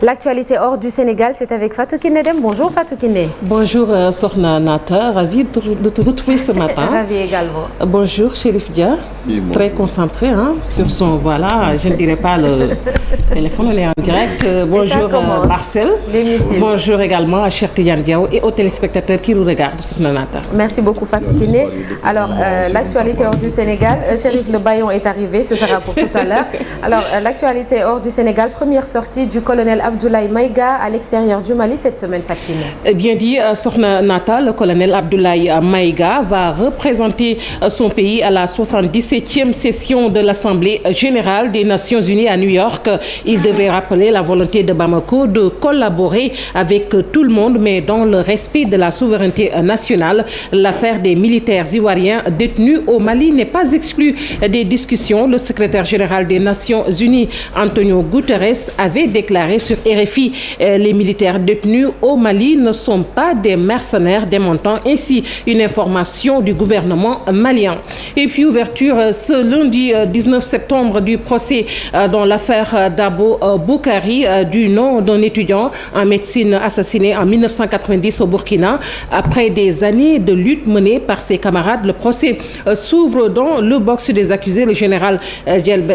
L'actualité hors du Sénégal, c'est avec Fatou Kiné Deme. Bonjour Fatou Kiné. Bonjour Sokhna Nata, ravie de te retrouver ce matin. Ravie également. Bonjour Chérif Dia, très concentré sur son, voilà, je ne dirais pas le téléphone, on est en direct. Bonjour Marcel. Bonjour également à Cheikh Tidiane Diaw et aux téléspectateurs qui nous regardent, Sokhna Nata. Merci beaucoup Fatou Kiné. Alors, l'actualité hors du Sénégal, Chérif Le Bayon est arrivé, ce sera pour tout à l'heure. Alors, l'actualité hors du Sénégal, première sortie du colonel Abdoulaye Maïga à l'extérieur du Mali cette semaine, Fatou. Bien dit, Sokhna Nata, le colonel Abdoulaye Maïga va représenter son pays à la 77e session de l'Assemblée générale des Nations Unies à New York. Il devrait rappeler la volonté de Bamako de collaborer avec tout le monde, mais dans le respect de la souveraineté nationale. L'affaire des militaires ivoiriens détenus au Mali n'est pas exclue des discussions. Le secrétaire général des Nations Unies, Antonio Guterres, avait déclaré sur RFI les militaires détenus au Mali ne sont pas des mercenaires, démontant ainsi une information du gouvernement malien. Et puis ouverture ce lundi 19 septembre du procès dans l'affaire Dabo Boukari du nom d'un étudiant en médecine assassiné en 1990 au Burkina. Après des années de lutte menée par ses camarades, le procès s'ouvre dans le box des accusés. Le général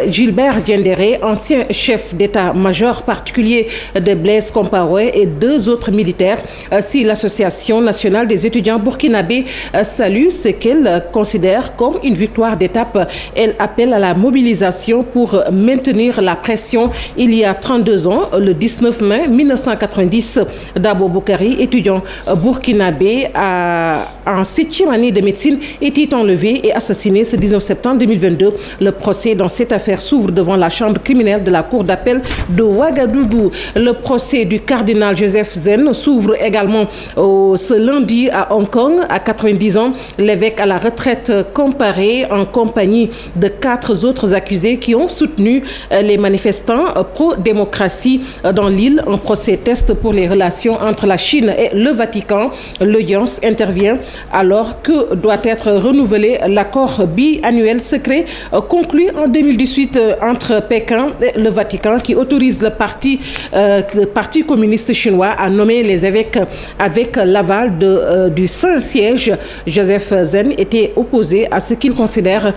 Gilbert Diendéré, ancien chef d'état-major particulier de Blaise Compaoré, et deux autres militaires. Si l'Association nationale des étudiants burkinabés salue ce qu'elle considère comme une victoire d'étape, elle appelle à la mobilisation pour maintenir la pression. Il y a 32 ans, le 19 mai 1990, Dabo Boukari, étudiant burkinabé en 7e année de médecine, était enlevé et assassiné ce 19 septembre 2022. Le procès dans cette affaire s'ouvre devant la chambre criminelle de la cour d'appel de Ouagadougou. Le procès du cardinal Joseph Zen s'ouvre également ce lundi à Hong Kong. À 90 ans, l'évêque à la retraite comparé en compagnie de 4 autres accusés qui ont soutenu les manifestants pro-démocratie dans l'île. Un procès test pour les relations entre la Chine et le Vatican. L'audience intervient alors que doit être renouvelé l'accord biannuel secret conclu en 2018 entre Pékin et le Vatican qui autorise le Parti communiste chinois à nommer les évêques avec l'aval du Saint-Siège. Joseph Zen était opposé à ce qu'il considère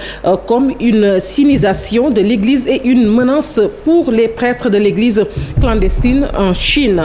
comme une sinisation de l'Église et une menace pour les prêtres de l'Église clandestine en Chine.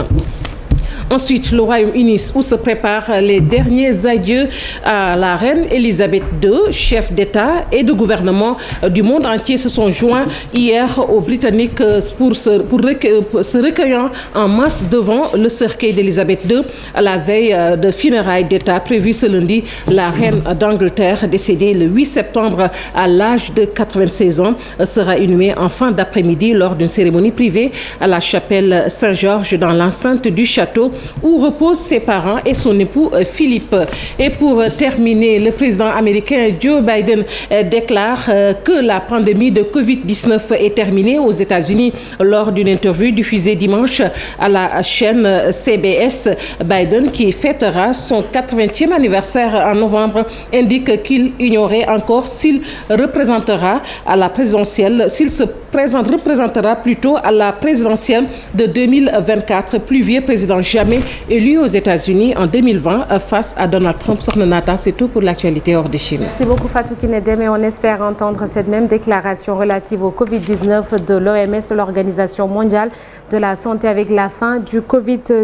Ensuite, le Royaume-Uni, où se préparent les derniers adieux à la reine Elisabeth II. Chefs d'État et de gouvernement du monde entier se sont joints hier aux Britanniques pour se recueillant en masse devant le cercueil d'Elisabeth II à la veille de funérailles d'État prévues ce lundi. La reine d'Angleterre, décédée le 8 septembre à l'âge de 96 ans, sera inhumée en fin d'après-midi lors d'une cérémonie privée à la chapelle Saint-Georges dans l'enceinte du château où reposent ses parents et son époux Philippe. Et pour terminer, le président américain Joe Biden déclare que la pandémie de Covid-19 est terminée aux États-Unis. Lors d'une interview diffusée dimanche à la chaîne CBS, Biden, qui fêtera son 80e anniversaire en novembre, indique qu'il ignorait encore s'il représentera à la présidentielle, représentera plutôt à la présidentielle de 2024, plus vieux président jamais élu aux États-Unis en 2020 face à Donald Trump. Sokhna Nata, c'est tout pour l'actualité hors de Chine. Merci beaucoup Fatou Kiné Deme et on espère entendre cette même déclaration relative au Covid-19 de l'OMS, l'Organisation mondiale de la santé, avec la fin du Covid-19.